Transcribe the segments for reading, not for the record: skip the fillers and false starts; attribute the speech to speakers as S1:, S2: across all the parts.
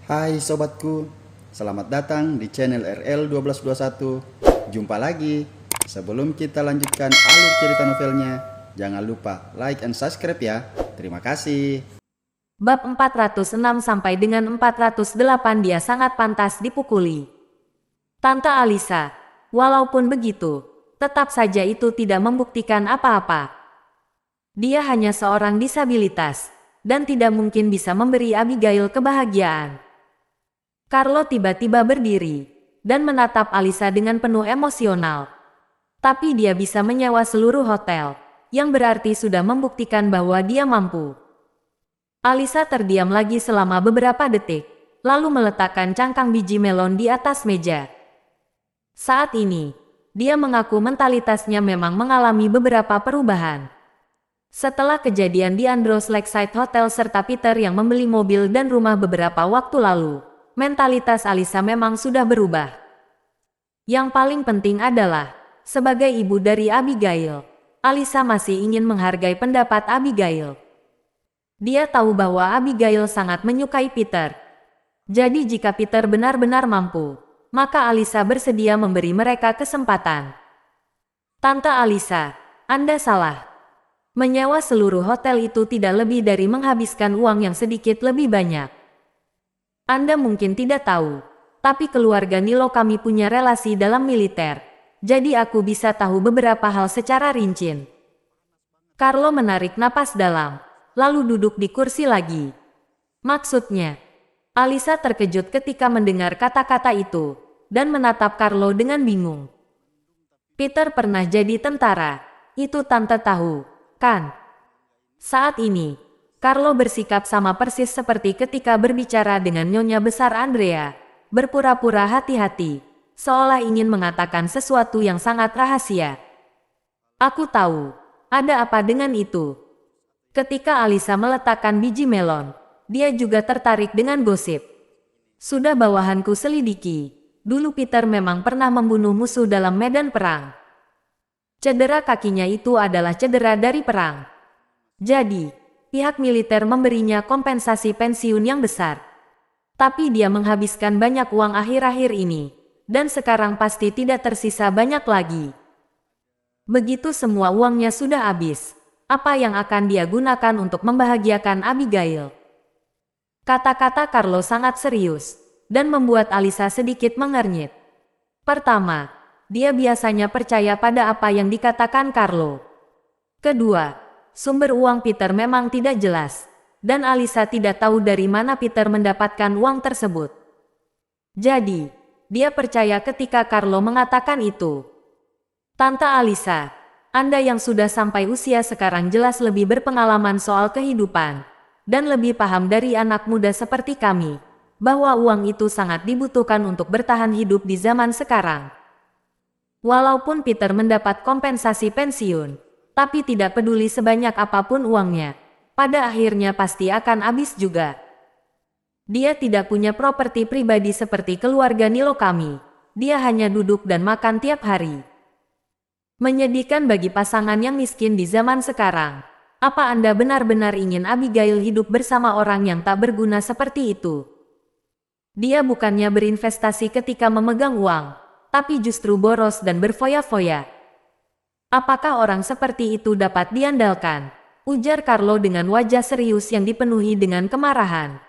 S1: Hai sobatku, selamat datang di channel RL1221. Jumpa lagi. Sebelum kita lanjutkan alur cerita novelnya, jangan lupa like and subscribe ya. Terima kasih.
S2: Bab 406 sampai dengan 408 dia sangat pantas dipukuli. Tante Alisa, walaupun begitu, tetap saja itu tidak membuktikan apa-apa. Dia hanya seorang disabilitas, dan tidak mungkin bisa memberi Abigail kebahagiaan. Carlo tiba-tiba berdiri, dan menatap Alisa dengan penuh emosional. Tapi dia bisa menyewa seluruh hotel, yang berarti sudah membuktikan bahwa dia mampu. Alisa terdiam lagi selama beberapa detik, lalu meletakkan cangkang biji melon di atas meja. Saat ini, dia mengaku mentalitasnya memang mengalami beberapa perubahan. Setelah kejadian di Andros Lakeside Hotel serta Peter yang membeli mobil dan rumah beberapa waktu lalu, mentalitas Alisa memang sudah berubah. Yang paling penting adalah, sebagai ibu dari Abigail, Alisa masih ingin menghargai pendapat Abigail. Dia tahu bahwa Abigail sangat menyukai Peter. Jadi jika Peter benar-benar mampu, maka Alisa bersedia memberi mereka kesempatan. Tante Alisa, Anda salah. Menyewa seluruh hotel itu tidak lebih dari menghabiskan uang yang sedikit lebih banyak. Anda mungkin tidak tahu, tapi keluarga Nilo kami punya relasi dalam militer. Jadi aku bisa tahu beberapa hal secara rinci. Carlo menarik napas dalam, lalu duduk di kursi lagi. Maksudnya, Alisa terkejut ketika mendengar kata-kata itu, dan menatap Carlo dengan bingung. Peter pernah jadi tentara, itu tante tahu, kan? Saat ini, Carlo bersikap sama persis seperti ketika berbicara dengan Nyonya Besar Andrea, berpura-pura hati-hati, seolah ingin mengatakan sesuatu yang sangat rahasia. Aku tahu, ada apa dengan itu? Ketika Alisa meletakkan biji melon, dia juga tertarik dengan gosip. Sudah bawahanku selidiki, dulu Peter memang pernah membunuh musuh dalam medan perang. Cedera kakinya itu adalah cedera dari perang. Jadi, pihak militer memberinya kompensasi pensiun yang besar. Tapi dia menghabiskan banyak uang akhir-akhir ini, dan sekarang pasti tidak tersisa banyak lagi. Begitu semua uangnya sudah habis, apa yang akan dia gunakan untuk membahagiakan Abigail? Kata-kata Carlo sangat serius, dan membuat Alisa sedikit mengernyit. Pertama, dia biasanya percaya pada apa yang dikatakan Carlo. Kedua, sumber uang Peter memang tidak jelas, dan Alisa tidak tahu dari mana Peter mendapatkan uang tersebut. Jadi, dia percaya ketika Carlo mengatakan itu. Tante Alisa, Anda yang sudah sampai usia sekarang jelas lebih berpengalaman soal kehidupan, dan lebih paham dari anak muda seperti kami, bahwa uang itu sangat dibutuhkan untuk bertahan hidup di zaman sekarang. Walaupun Peter mendapat kompensasi pensiun, tapi tidak peduli sebanyak apapun uangnya, pada akhirnya pasti akan habis juga. Dia tidak punya properti pribadi seperti keluarga Nilo kami. Dia hanya duduk dan makan tiap hari. Menyedihkan bagi pasangan yang miskin di zaman sekarang. Apa Anda benar-benar ingin Abigail hidup bersama orang yang tak berguna seperti itu? Dia bukannya berinvestasi ketika memegang uang, tapi justru boros dan berfoya-foya. Apakah orang seperti itu dapat diandalkan? Ujar Carlo dengan wajah serius yang dipenuhi dengan kemarahan.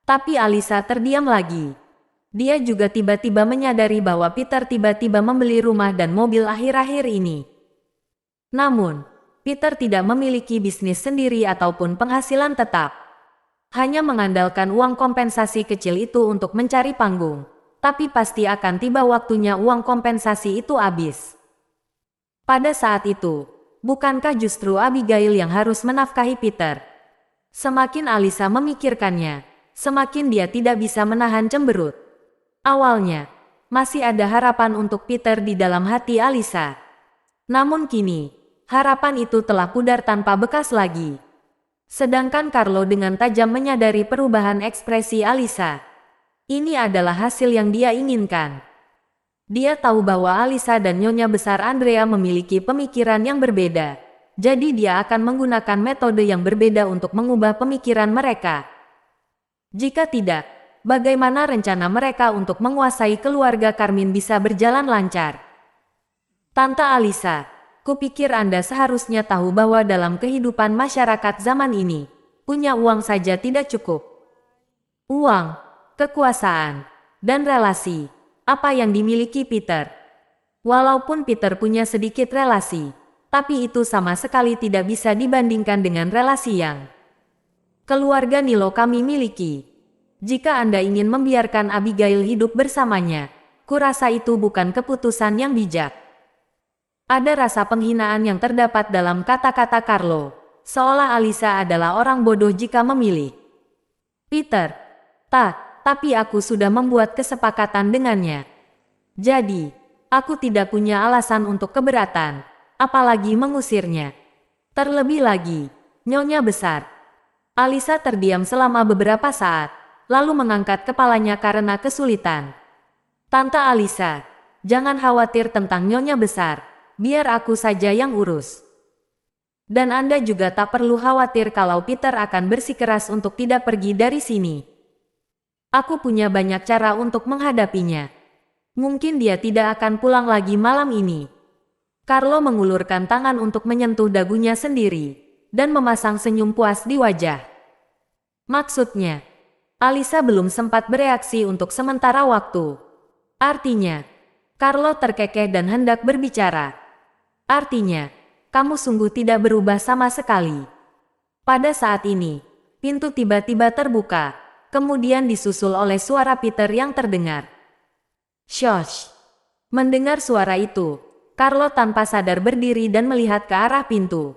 S2: Tapi Alisa terdiam lagi. Dia juga tiba-tiba menyadari bahwa Peter tiba-tiba membeli rumah dan mobil akhir-akhir ini. Namun, Peter tidak memiliki bisnis sendiri ataupun penghasilan tetap. Hanya mengandalkan uang kompensasi kecil itu untuk mencari panggung. Tapi pasti akan tiba waktunya uang kompensasi itu habis. Pada saat itu, bukankah justru Abigail yang harus menafkahi Peter? Semakin Alisa memikirkannya, semakin dia tidak bisa menahan cemberut. Awalnya, masih ada harapan untuk Peter di dalam hati Alisa. Namun kini, harapan itu telah pudar tanpa bekas lagi. Sedangkan Carlo dengan tajam menyadari perubahan ekspresi Alisa. Ini adalah hasil yang dia inginkan. Dia tahu bahwa Alisa dan Nyonya Besar Andrea memiliki pemikiran yang berbeda. Jadi dia akan menggunakan metode yang berbeda untuk mengubah pemikiran mereka. Jika tidak, bagaimana rencana mereka untuk menguasai keluarga Karmin bisa berjalan lancar. Tante Alisa, kupikir Anda seharusnya tahu bahwa dalam kehidupan masyarakat zaman ini, punya uang saja tidak cukup. Uang, kekuasaan, dan relasi, apa yang dimiliki Peter. Walaupun Peter punya sedikit relasi, tapi itu sama sekali tidak bisa dibandingkan dengan relasi yang keluarga Nilo kami miliki. Jika Anda ingin membiarkan Abigail hidup bersamanya, kurasa itu bukan keputusan yang bijak. Ada rasa penghinaan yang terdapat dalam kata-kata Carlo, seolah Alisa adalah orang bodoh jika memilih Peter. Tapi aku sudah membuat kesepakatan dengannya. Jadi, aku tidak punya alasan untuk keberatan, apalagi mengusirnya. Terlebih lagi, Nyonya Besar. Alisa terdiam selama beberapa saat, lalu mengangkat kepalanya karena kesulitan. Tante Alisa, jangan khawatir tentang Nyonya Besar, biar aku saja yang urus. Dan Anda juga tak perlu khawatir kalau Peter akan bersikeras untuk tidak pergi dari sini. Aku punya banyak cara untuk menghadapinya. Mungkin dia tidak akan pulang lagi malam ini. Carlo mengulurkan tangan untuk menyentuh dagunya sendiri, dan memasang senyum puas di wajah. Maksudnya, Alisa belum sempat bereaksi untuk sementara waktu. Artinya, Carlo terkekeh dan hendak berbicara. Artinya, kamu sungguh tidak berubah sama sekali. Pada saat ini, pintu tiba-tiba terbuka, kemudian disusul oleh suara Peter yang terdengar. Shosh! Mendengar suara itu, Carlo tanpa sadar berdiri dan melihat ke arah pintu.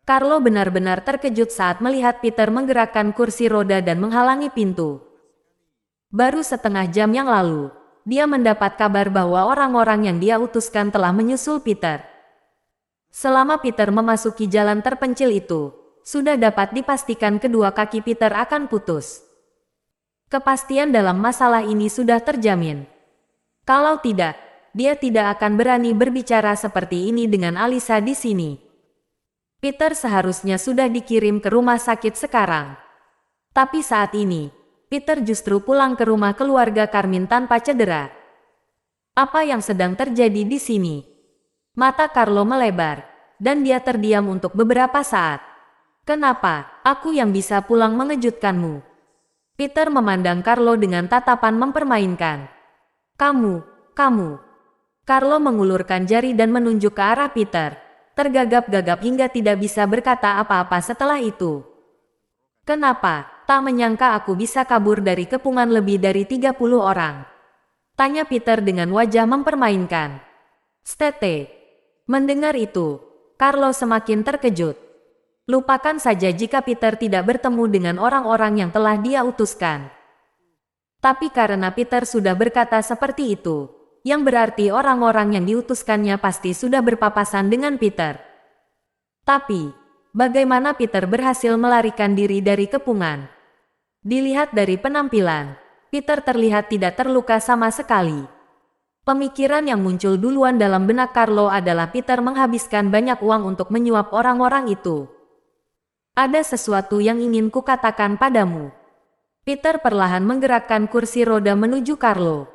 S2: Carlo benar-benar terkejut saat melihat Peter menggerakkan kursi roda dan menghalangi pintu. Baru setengah jam yang lalu, dia mendapat kabar bahwa orang-orang yang dia utuskan telah menyusul Peter. Selama Peter memasuki jalan terpencil itu, sudah dapat dipastikan kedua kaki Peter akan putus. Kepastian dalam masalah ini sudah terjamin. Kalau tidak, dia tidak akan berani berbicara seperti ini dengan Alisa di sini. Peter seharusnya sudah dikirim ke rumah sakit sekarang. Tapi saat ini, Peter justru pulang ke rumah keluarga Karmin tanpa cedera. Apa yang sedang terjadi di sini? Mata Carlo melebar, dan dia terdiam untuk beberapa saat. Kenapa aku yang bisa pulang mengejutkanmu? Peter memandang Carlo dengan tatapan mempermainkan. Kamu. Carlo mengulurkan jari dan menunjuk ke arah Peter, tergagap-gagap hingga tidak bisa berkata apa-apa setelah itu. Kenapa? Tak menyangka aku bisa kabur dari kepungan lebih dari 30 orang. Tanya Peter dengan wajah mempermainkan. Stete. Mendengar itu, Carlo semakin terkejut. Lupakan saja jika Peter tidak bertemu dengan orang-orang yang telah dia utuskan. Tapi karena Peter sudah berkata seperti itu, yang berarti orang-orang yang diutuskannya pasti sudah berpapasan dengan Peter. Tapi, bagaimana Peter berhasil melarikan diri dari kepungan? Dilihat dari penampilan, Peter terlihat tidak terluka sama sekali. Pemikiran yang muncul duluan dalam benak Carlo adalah Peter menghabiskan banyak uang untuk menyuap orang-orang itu. Ada sesuatu yang ingin kukatakan padamu. Peter perlahan menggerakkan kursi roda menuju Carlo.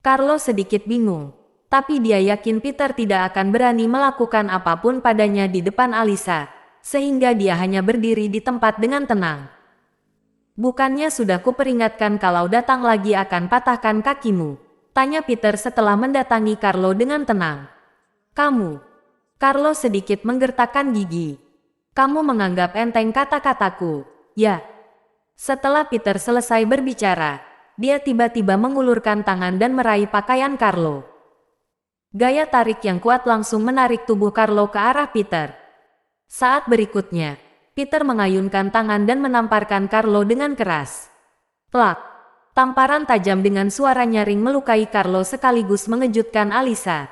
S2: Carlo sedikit bingung, tapi dia yakin Peter tidak akan berani melakukan apapun padanya di depan Alisa, sehingga dia hanya berdiri di tempat dengan tenang. Bukannya sudah kuperingatkan kalau datang lagi akan patahkan kakimu? Tanya Peter setelah mendatangi Carlo dengan tenang. Kamu. Carlo sedikit menggertakkan gigi. Kamu menganggap enteng kata-kataku, ya? Setelah Peter selesai berbicara, dia tiba-tiba mengulurkan tangan dan meraih pakaian Carlo. Gaya tarik yang kuat langsung menarik tubuh Carlo ke arah Peter. Saat berikutnya, Peter mengayunkan tangan dan menamparkan Carlo dengan keras. Plak! Tamparan tajam dengan suara nyaring melukai Carlo sekaligus mengejutkan Alisa.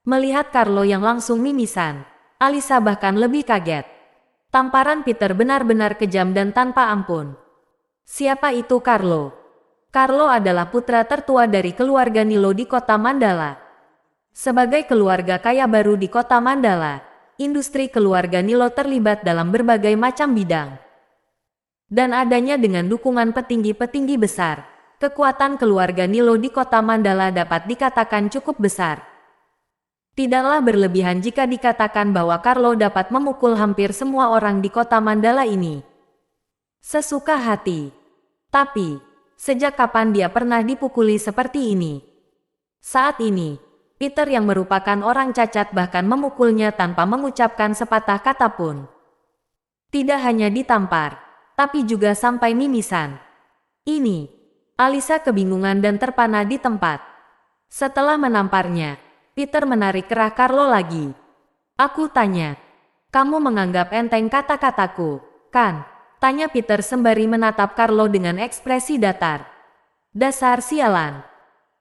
S2: Melihat Carlo yang langsung mimisan, Alisa bahkan lebih kaget. Tamparan Peter benar-benar kejam dan tanpa ampun. Siapa itu Carlo? Carlo adalah putra tertua dari keluarga Nilo di kota Mandala. Sebagai keluarga kaya baru di kota Mandala, industri keluarga Nilo terlibat dalam berbagai macam bidang. Dan adanya dengan dukungan petinggi-petinggi besar, kekuatan keluarga Nilo di kota Mandala dapat dikatakan cukup besar. Tidaklah berlebihan jika dikatakan bahwa Carlo dapat memukul hampir semua orang di kota Mandala ini sesuka hati. Tapi, sejak kapan dia pernah dipukuli seperti ini? Saat ini, Peter yang merupakan orang cacat bahkan memukulnya tanpa mengucapkan sepatah kata pun. Tidak hanya ditampar, tapi juga sampai mimisan. Ini, Alisa kebingungan dan terpana di tempat. Setelah menamparnya, Peter menarik kerah Carlo lagi. Aku tanya, kamu menganggap enteng kata-kataku, kan? Tanya Peter sembari menatap Carlo dengan ekspresi datar. Dasar sialan.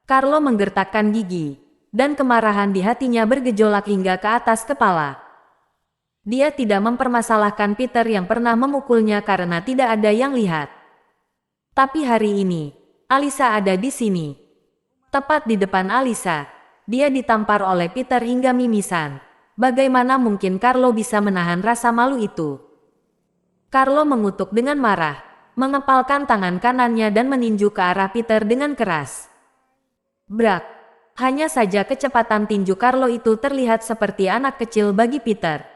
S2: Carlo menggertakkan gigi, dan kemarahan di hatinya bergejolak hingga ke atas kepala. Dia tidak mempermasalahkan Peter yang pernah memukulnya karena tidak ada yang lihat. Tapi hari ini, Alisa ada di sini. Tepat di depan Alisa, dia ditampar oleh Peter hingga mimisan. Bagaimana mungkin Carlo bisa menahan rasa malu itu? Carlo mengutuk dengan marah, mengepalkan tangan kanannya dan meninju ke arah Peter dengan keras. Brak! Hanya saja kecepatan tinju Carlo itu terlihat seperti anak kecil bagi Peter.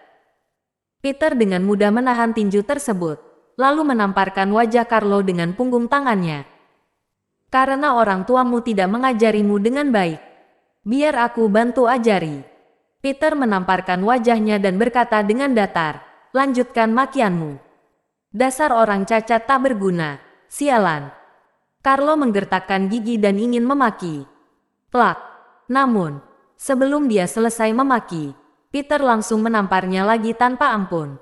S2: Peter dengan mudah menahan tinju tersebut, lalu menamparkan wajah Carlo dengan punggung tangannya. Karena orang tuamu tidak mengajarimu dengan baik, biar aku bantu ajari. Peter menamparkan wajahnya dan berkata dengan datar, lanjutkan makianmu. Dasar orang cacat tak berguna, sialan. Carlo menggertakkan gigi dan ingin memaki. Plak. Namun, sebelum dia selesai memaki, Peter langsung menamparnya lagi tanpa ampun.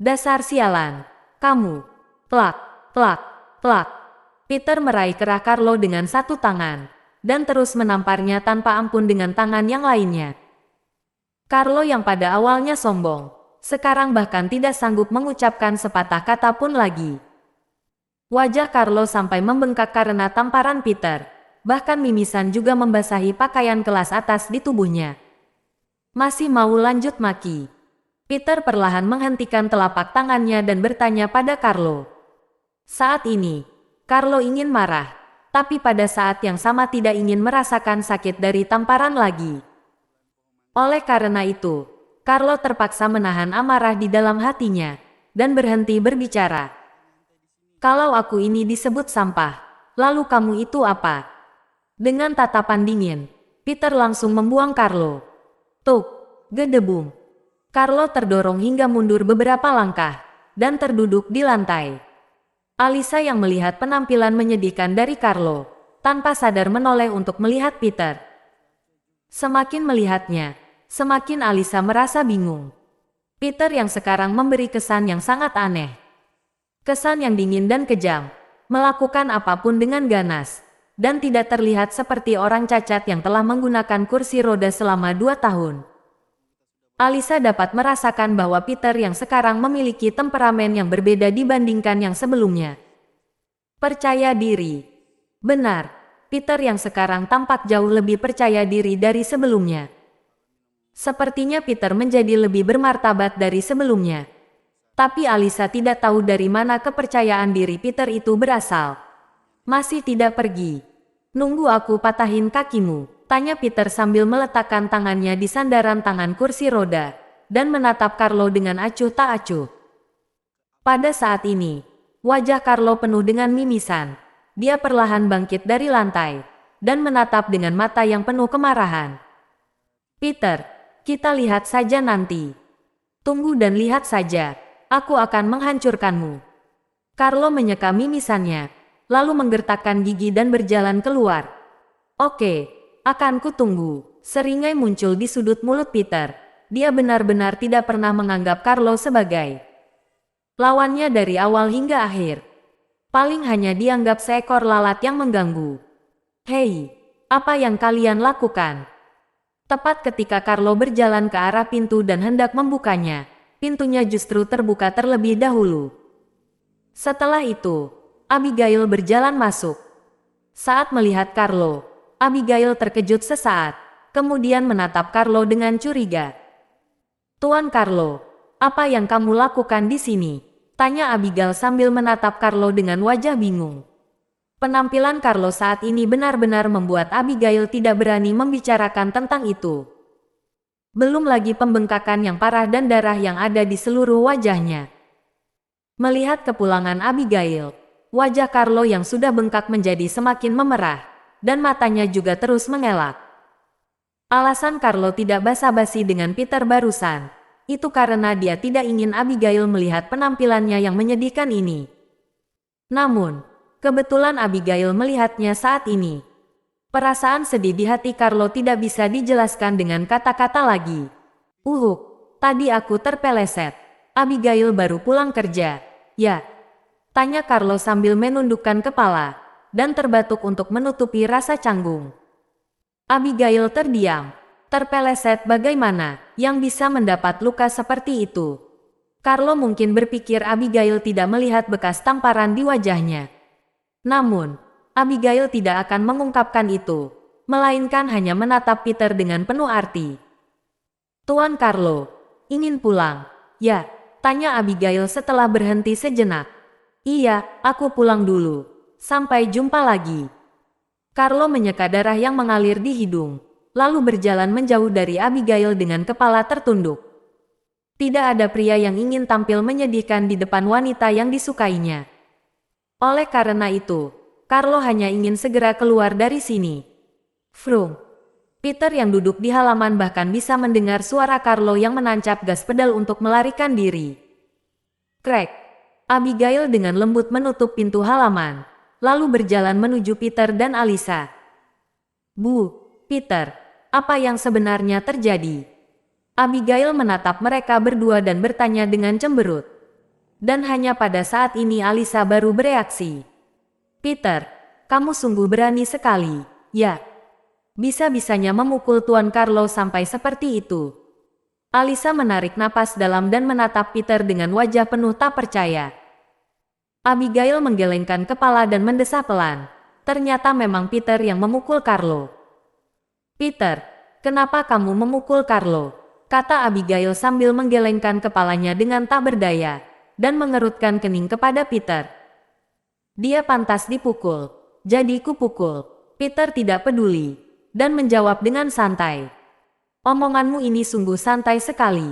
S2: Dasar sialan, kamu. Plak, plak, plak. Peter meraih kerah Carlo dengan satu tangan, dan terus menamparnya tanpa ampun dengan tangan yang lainnya. Carlo yang pada awalnya sombong, sekarang bahkan tidak sanggup mengucapkan sepatah kata pun lagi. Wajah Carlo sampai membengkak karena tamparan Peter, bahkan mimisan juga membasahi pakaian kelas atas di tubuhnya. Masih mau lanjut maki? Peter perlahan menghentikan telapak tangannya dan bertanya pada Carlo. Saat ini, Carlo ingin marah, tapi pada saat yang sama tidak ingin merasakan sakit dari tamparan lagi. Oleh karena itu, Carlo terpaksa menahan amarah di dalam hatinya, dan berhenti berbicara. Kalau aku ini disebut sampah, lalu kamu itu apa? Dengan tatapan dingin, Peter langsung membuang Carlo. Tuk, gedebum. Carlo terdorong hingga mundur beberapa langkah, dan terduduk di lantai. Alisa yang melihat penampilan menyedihkan dari Carlo, tanpa sadar menoleh untuk melihat Peter. Semakin melihatnya, semakin Alisa merasa bingung. Peter yang sekarang memberi kesan yang sangat aneh. Kesan yang dingin dan kejam, melakukan apapun dengan ganas, dan tidak terlihat seperti orang cacat yang telah menggunakan kursi roda selama 2 tahun. Alisa dapat merasakan bahwa Peter yang sekarang memiliki temperamen yang berbeda dibandingkan yang sebelumnya. Percaya diri. Benar, Peter yang sekarang tampak jauh lebih percaya diri dari sebelumnya. Sepertinya Peter menjadi lebih bermartabat dari sebelumnya. Tapi Alisa tidak tahu dari mana kepercayaan diri Peter itu berasal. Masih tidak pergi. Nunggu aku patahin kakimu, tanya Peter sambil meletakkan tangannya di sandaran tangan kursi roda, dan menatap Carlo dengan acuh tak acuh. Pada saat ini, wajah Carlo penuh dengan mimisan. Dia perlahan bangkit dari lantai, dan menatap dengan mata yang penuh kemarahan. Peter, kita lihat saja nanti. Tunggu dan lihat saja, aku akan menghancurkanmu. Carlo menyeka mimisannya, lalu menggertakkan gigi dan berjalan keluar. Oke, akan kutunggu. Seringai muncul di sudut mulut Peter. Dia benar-benar tidak pernah menganggap Carlo sebagai lawannya dari awal hingga akhir. Paling hanya dianggap seekor lalat yang mengganggu. Hei, apa yang kalian lakukan? Tepat ketika Carlo berjalan ke arah pintu dan hendak membukanya, pintunya justru terbuka terlebih dahulu. Setelah itu, Abigail berjalan masuk. Saat melihat Carlo, Abigail terkejut sesaat, kemudian menatap Carlo dengan curiga. Tuan Carlo, apa yang kamu lakukan di sini? Tanya Abigail sambil menatap Carlo dengan wajah bingung. Penampilan Carlo saat ini benar-benar membuat Abigail tidak berani membicarakan tentang itu. Belum lagi pembengkakan yang parah dan darah yang ada di seluruh wajahnya. Melihat kepulangan Abigail, wajah Carlo yang sudah bengkak menjadi semakin memerah, dan matanya juga terus mengelak. Alasan Carlo tidak basa-basi dengan Peter barusan, itu karena dia tidak ingin Abigail melihat penampilannya yang menyedihkan ini. Namun, kebetulan Abigail melihatnya saat ini. Perasaan sedih di hati Carlo tidak bisa dijelaskan dengan kata-kata lagi. Tadi aku terpeleset. Abigail baru pulang kerja. Ya, tanya Carlo sambil menundukkan kepala, dan terbatuk untuk menutupi rasa canggung. Abigail terdiam. Terpeleset bagaimana, yang bisa mendapat luka seperti itu? Carlo mungkin berpikir Abigail tidak melihat bekas tamparan di wajahnya. Namun, Abigail tidak akan mengungkapkan itu, melainkan hanya menatap Peter dengan penuh arti. Tuan Carlo, ingin pulang? Ya, tanya Abigail setelah berhenti sejenak. Iya, aku pulang dulu. Sampai jumpa lagi. Carlo menyeka darah yang mengalir di hidung, lalu berjalan menjauh dari Abigail dengan kepala tertunduk. Tidak ada pria yang ingin tampil menyedihkan di depan wanita yang disukainya. Oleh karena itu, Carlo hanya ingin segera keluar dari sini. Vroom. Peter yang duduk di halaman bahkan bisa mendengar suara Carlo yang menancap gas pedal untuk melarikan diri. Crack. Abigail dengan lembut menutup pintu halaman, lalu berjalan menuju Peter dan Alisa. Bu, Peter, apa yang sebenarnya terjadi? Abigail menatap mereka berdua dan bertanya dengan cemberut. Dan hanya pada saat ini Alisa baru bereaksi. Peter, kamu sungguh berani sekali, ya. Bisa-bisanya memukul Tuan Carlo sampai seperti itu. Alisa menarik napas dalam dan menatap Peter dengan wajah penuh tak percaya. Abigail menggelengkan kepala dan mendesah pelan. Ternyata memang Peter yang memukul Carlo. Peter, kenapa kamu memukul Carlo? Kata Abigail sambil menggelengkan kepalanya dengan tak berdaya, dan mengerutkan kening kepada Peter. Dia pantas dipukul, jadi kupukul. Peter tidak peduli, dan menjawab dengan santai. Omonganmu ini sungguh santai sekali.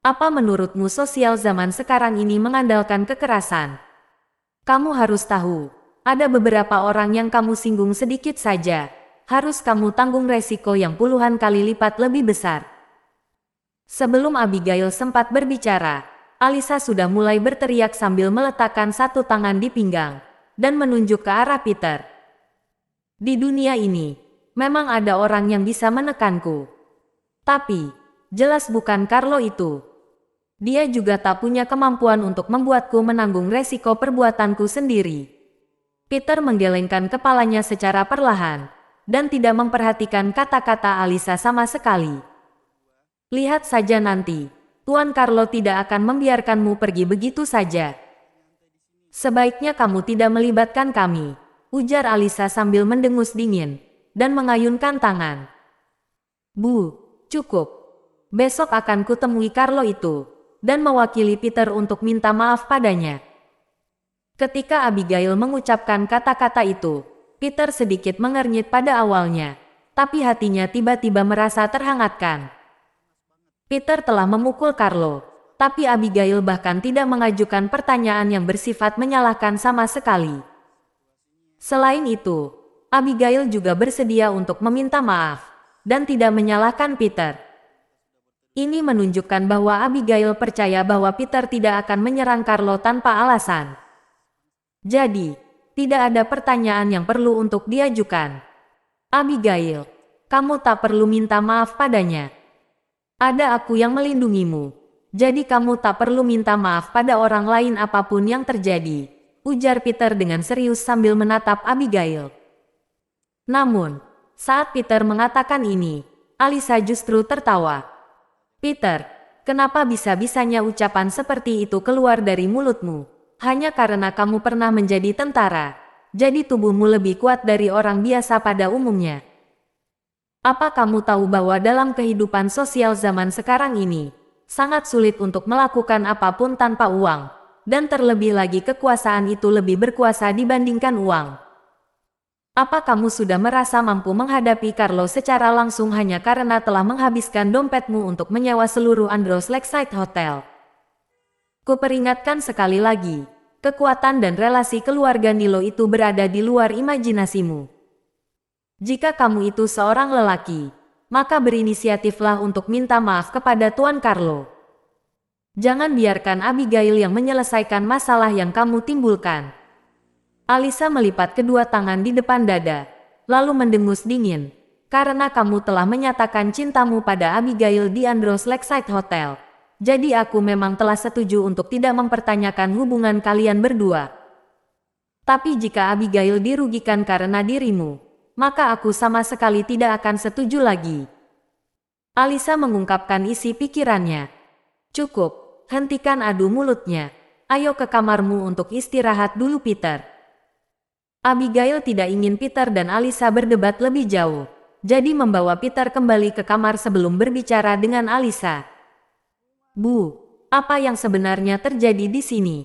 S2: Apa menurutmu sosial zaman sekarang ini mengandalkan kekerasan? Kamu harus tahu, ada beberapa orang yang kamu singgung sedikit saja, harus kamu tanggung resiko yang puluhan kali lipat lebih besar. Sebelum Abigail sempat berbicara, Alisa sudah mulai berteriak sambil meletakkan satu tangan di pinggang, dan menunjuk ke arah Peter. Di dunia ini, memang ada orang yang bisa menekanku. Tapi, jelas bukan Carlo itu. Dia juga tak punya kemampuan untuk membuatku menanggung resiko perbuatanku sendiri. Peter menggelengkan kepalanya secara perlahan, dan tidak memperhatikan kata-kata Alisa sama sekali. Lihat saja nanti, Tuan Carlo tidak akan membiarkanmu pergi begitu saja. Sebaiknya kamu tidak melibatkan kami, ujar Alisa sambil mendengus dingin, dan mengayunkan tangan. Bu, cukup. Besok akan kutemui Carlo itu, dan mewakili Peter untuk minta maaf padanya. Ketika Abigail mengucapkan kata-kata itu, Peter sedikit mengernyit pada awalnya, tapi hatinya tiba-tiba merasa terhangatkan. Peter telah memukul Carlo, tapi Abigail bahkan tidak mengajukan pertanyaan yang bersifat menyalahkan sama sekali. Selain itu, Abigail juga bersedia untuk meminta maaf, dan tidak menyalahkan Peter. Ini menunjukkan bahwa Abigail percaya bahwa Peter tidak akan menyerang Carlo tanpa alasan. Jadi, tidak ada pertanyaan yang perlu untuk diajukan. Abigail, kamu tak perlu minta maaf padanya. Ada aku yang melindungimu, jadi kamu tak perlu minta maaf pada orang lain apapun yang terjadi, ujar Peter dengan serius sambil menatap Abigail. Namun, saat Peter mengatakan ini, Alisa justru tertawa. Peter, kenapa bisa-bisanya ucapan seperti itu keluar dari mulutmu? Hanya karena kamu pernah menjadi tentara, jadi tubuhmu lebih kuat dari orang biasa pada umumnya. Apa kamu tahu bahwa dalam kehidupan sosial zaman sekarang ini, sangat sulit untuk melakukan apapun tanpa uang? dan terlebih lagi kekuasaan itu lebih berkuasa dibandingkan uang. Apa kamu sudah merasa mampu menghadapi Carlo secara langsung hanya karena telah menghabiskan dompetmu untuk menyewa seluruh Andros Lakeside Hotel? Kuperingatkan sekali lagi, kekuatan dan relasi keluarga Nilo itu berada di luar imajinasimu. Jika kamu itu seorang lelaki, maka berinisiatiflah untuk minta maaf kepada Tuan Carlo. Jangan biarkan Abigail yang menyelesaikan masalah yang kamu timbulkan. Alisa melipat kedua tangan di depan dada, lalu mendengus dingin. Karena kamu telah menyatakan cintamu pada Abigail di Andros Lakeside Hotel. Jadi aku memang telah setuju untuk tidak mempertanyakan hubungan kalian berdua. Tapi jika Abigail dirugikan karena dirimu, maka aku sama sekali tidak akan setuju lagi. Alisa mengungkapkan isi pikirannya. Cukup, hentikan adu mulutnya. Ayo ke kamarmu untuk istirahat dulu, Peter. Abigail tidak ingin Peter dan Alisa berdebat lebih jauh, jadi membawa Peter kembali ke kamar sebelum berbicara dengan Alisa. Bu, apa yang sebenarnya terjadi di sini?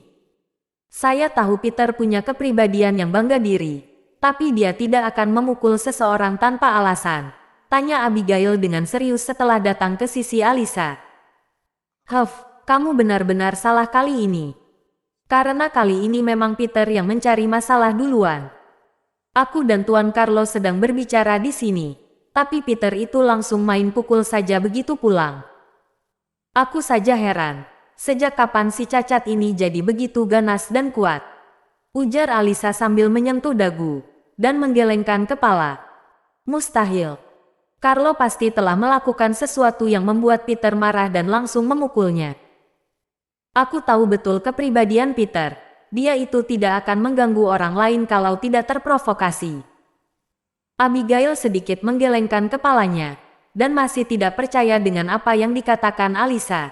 S2: Saya tahu Peter punya kepribadian yang bangga diri, tapi dia tidak akan memukul seseorang tanpa alasan, tanya Abigail dengan serius setelah datang ke sisi Alisa. Huff, kamu benar-benar salah kali ini. Karena kali ini memang Peter yang mencari masalah duluan. Aku dan Tuan Carlo sedang berbicara di sini, tapi Peter itu langsung main pukul saja begitu pulang. Aku saja heran, sejak kapan si cacat ini jadi begitu ganas dan kuat? Ujar Alisa sambil menyentuh dagu dan menggelengkan kepala. Mustahil. Carlo pasti telah melakukan sesuatu yang membuat Peter marah dan langsung memukulnya. Aku tahu betul kepribadian Peter. Dia itu tidak akan mengganggu orang lain kalau tidak terprovokasi. Abigail sedikit menggelengkan kepalanya, dan masih tidak percaya dengan apa yang dikatakan Alisa.